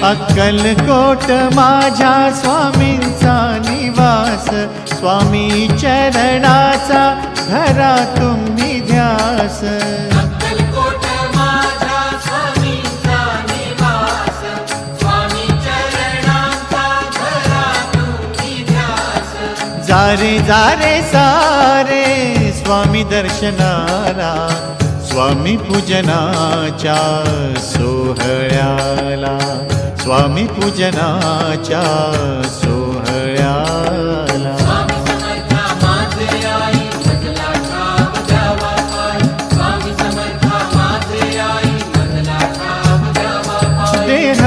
अक्कलकोट माझ्या स्वामींचा निवास, स्वामी चरणाचा धरा तुम्ही ध्यास। अक्कलकोट माझ्या स्वामींचा निवास, स्वामी चरणांचा धरा तुम्ही ध्यास। जारे जारे सारे स्वामी दर्शनाला, स्वामी पूजनाच्या सोहळ्याला, स्वामी पूजनाच्या सोहळ्याला। स्वामी समर्था माझे आई मजला ठाव द्यावा पाय, स्वामी समर्था माझे आई मजला ठाव द्यावा पाय। देह